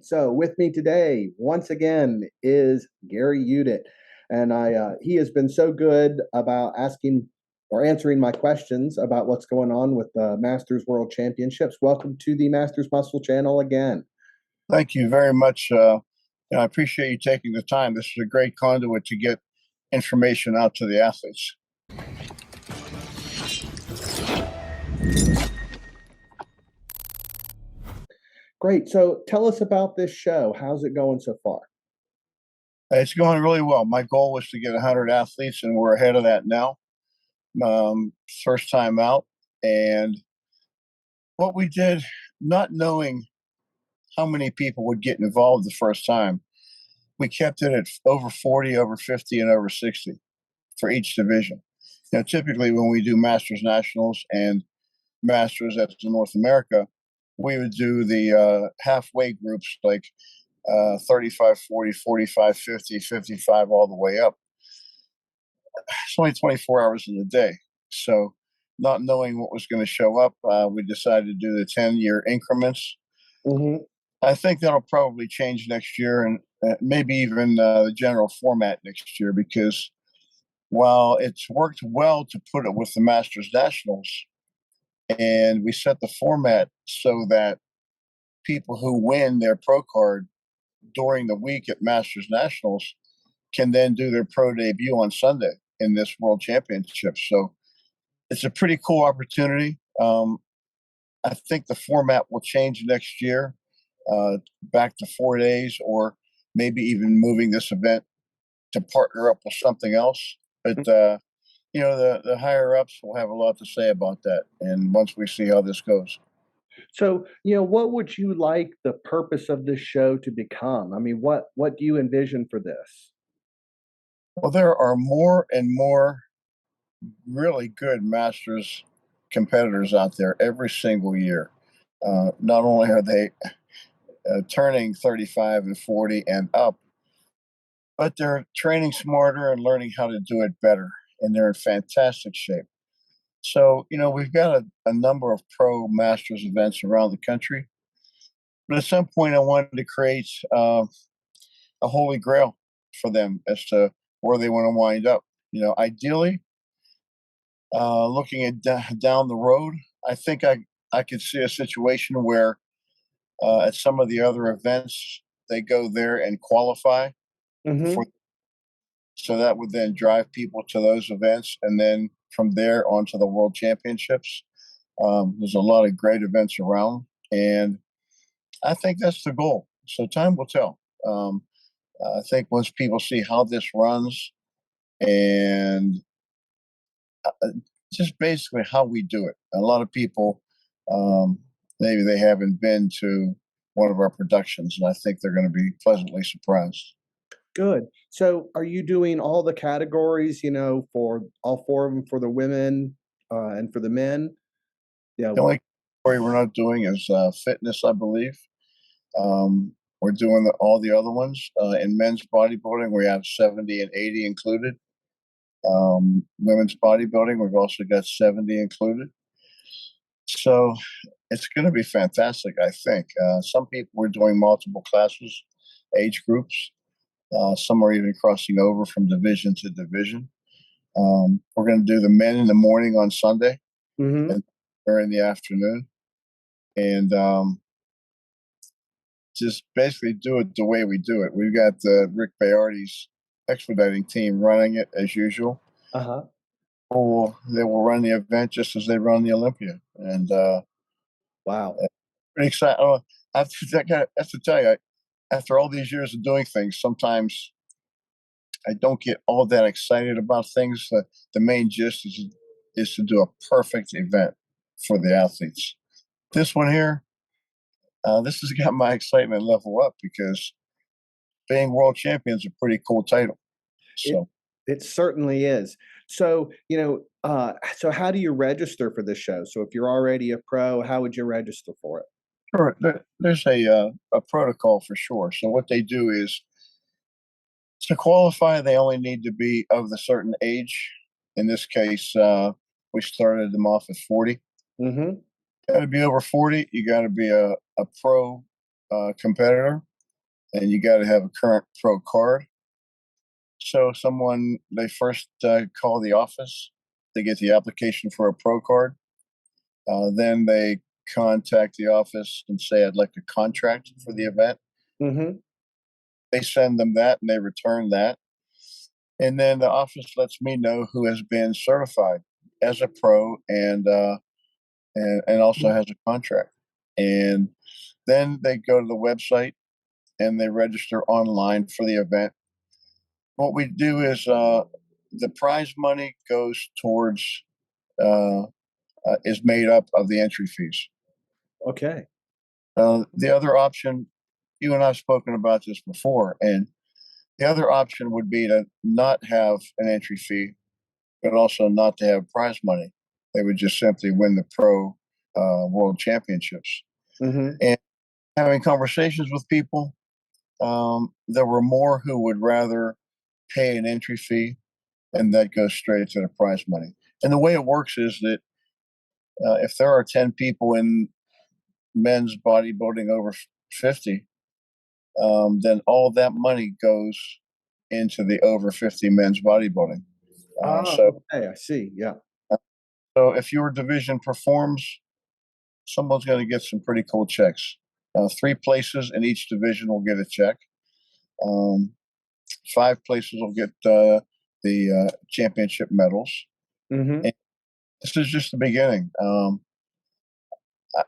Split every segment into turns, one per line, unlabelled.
So with me today, once again, is Gary Udit, and he has been so good about asking or answering my questions about what's going on with the Masters World Championships. Welcome to the Masters Muscle Channel again.
Thank you very much. I appreciate you taking the time. This is a great conduit to get information out to the athletes.
Great. So tell us about this show. How's it going so far?
It's going really well. My goal was to get 100 athletes, and we're ahead of that now. First time out. And what we did, not knowing how many people would get involved the first time, we kept it at over 40, over 50, and over 60 for each division. Now, typically when we do Masters Nationals and Masters at North America, we would do the halfway groups like 35, 40, 45, 50, 55, all the way up. It's only 24 hours in a day. So not knowing what was going to show up, we decided to do the 10-year increments.
Mm-hmm.
I think that'll probably change next year, and maybe even the general format next year, because while it's worked well to put it with the Masters Nationals, and we set the format so that people who win their pro card during the week at Masters Nationals can then do their pro debut on Sunday in this World Championship. So it's a pretty cool opportunity. I think the format will change next year, back to 4 days, or maybe even moving this event to partner up with something else. But the higher ups will have a lot to say about that, and once we see how this goes.
So, what would you like the purpose of this show to become? I mean, what do you envision for this?
Well, there are more and more really good Masters competitors out there every single year. Not only are they turning 35 and 40 and up, but they're training smarter and learning how to do it better, and they're in fantastic shape. So, we've got a number of pro Masters events around the country, but at some point I wanted to create a holy grail for them as to where they want to wind up. Ideally, looking at down the road, I think I could see a situation where at some of the other events they go there and qualify
Mm-hmm.
for, so that would then drive people to those events, and then from there on to the World Championships. There's a lot of great events around, and I think that's the goal. So time will tell. I think once people see how this runs, and just basically how we do it. A lot of people, maybe they haven't been to one of our productions, and I think they're going to be pleasantly surprised.
Good. So, are you doing all the categories, for all four of them for the women and for the men? Yeah.
The only category we're not doing is fitness, I believe. We're doing all the other ones. In men's bodybuilding, we have 70 and 80 included. Women's bodybuilding, we've also got 70 included. So it's going to be fantastic, I think. Some people are doing multiple classes, age groups. Some are even crossing over from division to division. We're going to do the men in the morning on Sunday,
Mm-hmm.
and or in the afternoon, and just basically do it the way we do it. We've got Rick Bayardi's expediting team running it as usual.
Uh-huh.
Or they will run the event just as they run the Olympia, and
Wow.
pretty excited. I have to tell you, after all these years of doing things, sometimes I don't get all that excited about things. The main gist is to do a perfect event for the athletes. This one here, this has got my excitement level up, because being world champion is a pretty cool title.
It
So
it certainly is. So, so how do you register for this show? So if you're already a pro, how would you register for it?
sure, there's a protocol for sure. So what they do is, to qualify, they only need to be of the certain age. In this case, we started them off at 40.
Mm-hmm.
Got to be over 40. You got to be a pro competitor. and you got to have a current pro card. So they first call the office, they get the application for a pro card. Then they contact the office and say, I'd like a contract for the event.
Mm-hmm.
They send them that and they return that. And then the office lets me know who has been certified as a pro and also has a contract. And then they go to the website and they register online for the event. What we do is the prize money goes towards uh, is made up of the entry fees.
Okay.
The other option, you and I've spoken about this before, and the other option would be to not have an entry fee, but also not to have prize money. They would just simply win the pro world championships.
Mm-hmm.
And having conversations with people, there were more who would rather pay an entry fee, and that goes straight to the prize money. And the way it works is that if there are 10 people in men's bodybuilding over 50, then all that money goes into the over 50 men's bodybuilding.
Ah,
So,
okay, I see. Yeah.
so if your division performs, someone's going to get some pretty cool checks. Three places in each division will get a check. Um, five places will get the championship medals.
Mm-hmm.
And this is just the beginning.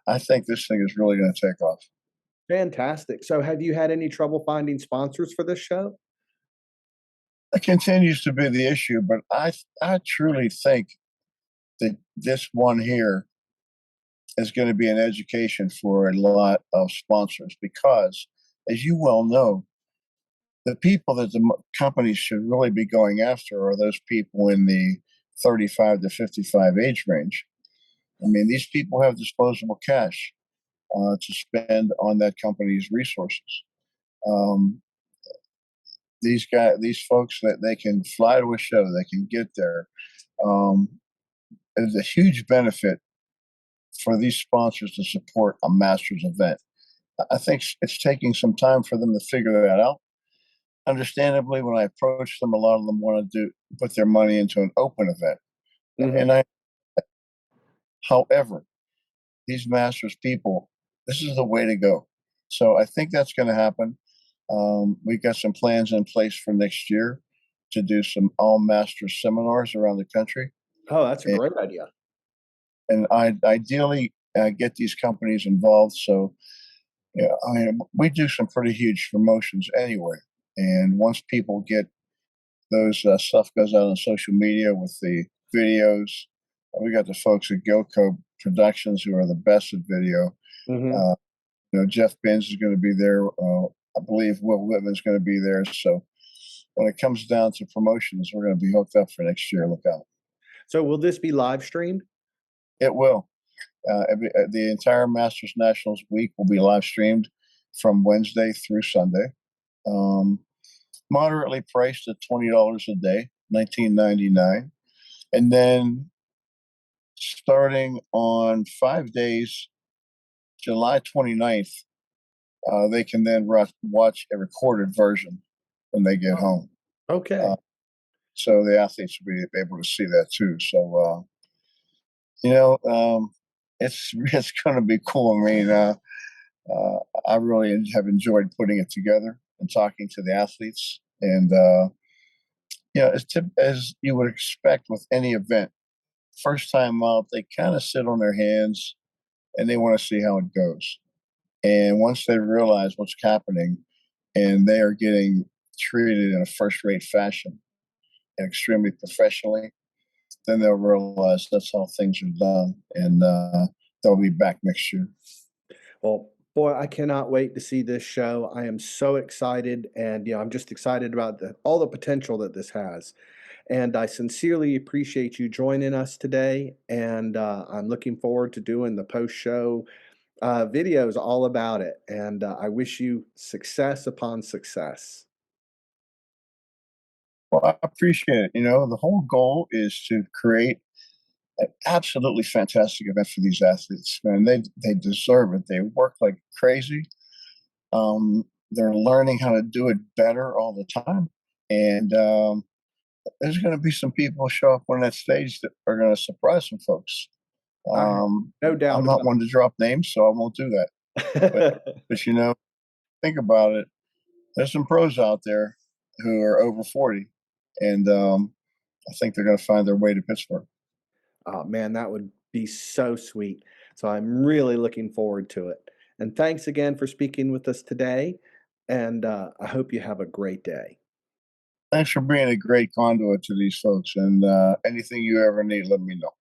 I think this thing is really going to take off.
Fantastic. So, have you had any trouble finding sponsors for this show?
It continues to be the issue, but I truly think that this one here is going to be an education for a lot of sponsors because, as you well know, the people that the companies should really be going after are those people in the 35 to 55 age range. I mean, these people have disposable cash to spend on that company's resources. Um, these folks that they can fly to a show, they can get there. Um, it's a huge benefit for these sponsors to support a Masters event. I think it's taking some time for them to figure that out. Understandably, when I approach them, a lot of them want to put their money into an open event.
Mm-hmm.
And however, these Masters people, this is the way to go. So I think that's going to happen. We've got some plans in place for next year to do some all Masters seminars around the country.
Oh, that's a
And,
great idea.
and I ideally get these companies involved. So, yeah, I mean, we do some pretty huge promotions anyway. And once people get those stuff goes out on social media with the videos, we got the folks at Gilco Productions who are the best at video.
Mm-hmm.
Uh, Jeff Benz is going to be there. I believe Will Whitman's going to be there. So when it comes down to promotions, we're going to be hooked up for next year. Look out.
So, will this be live streamed?
It will. The entire Masters Nationals week will be live streamed from Wednesday through Sunday. Um, Moderately priced at $20 a day, $19.99, and then starting on 5 days, July 29th, they can then watch a recorded version when they get home.
Okay.
Uh, so the athletes will be able to see that too. So it's going to be cool. I mean, I really have enjoyed putting it together and talking to the athletes, and as you would expect with any event, first time out, they kind of sit on their hands and they want to see how it goes. And once they realize what's happening and they are getting treated in a first rate fashion and extremely professionally, then they'll realize that's how things are done. And they'll be back next year.
Well, boy, I cannot wait to see this show. I am so excited, and I'm just excited about all the potential that this has. And I sincerely appreciate you joining us today. And I'm looking forward to doing the post-show videos all about it. And I wish you success upon success.
Well, I appreciate it. The whole goal is to create an absolutely fantastic event for these athletes. Man, they deserve it. They work like crazy. they're learning how to do it better all the time. And there's going to be some people show up on that stage that are going to surprise some folks.
I have no doubt
I'm not
about
one to drop names, so I won't do that.
it.
But you know, think about it. There's some pros out there who are over 40, and I think they're going to find their way to Pittsburgh.
Oh man, that would be so sweet. So I'm really looking forward to it. And thanks again for speaking with us today. And I hope you have a great day.
Thanks for being a great conduit to these folks, and anything you ever need, let me know.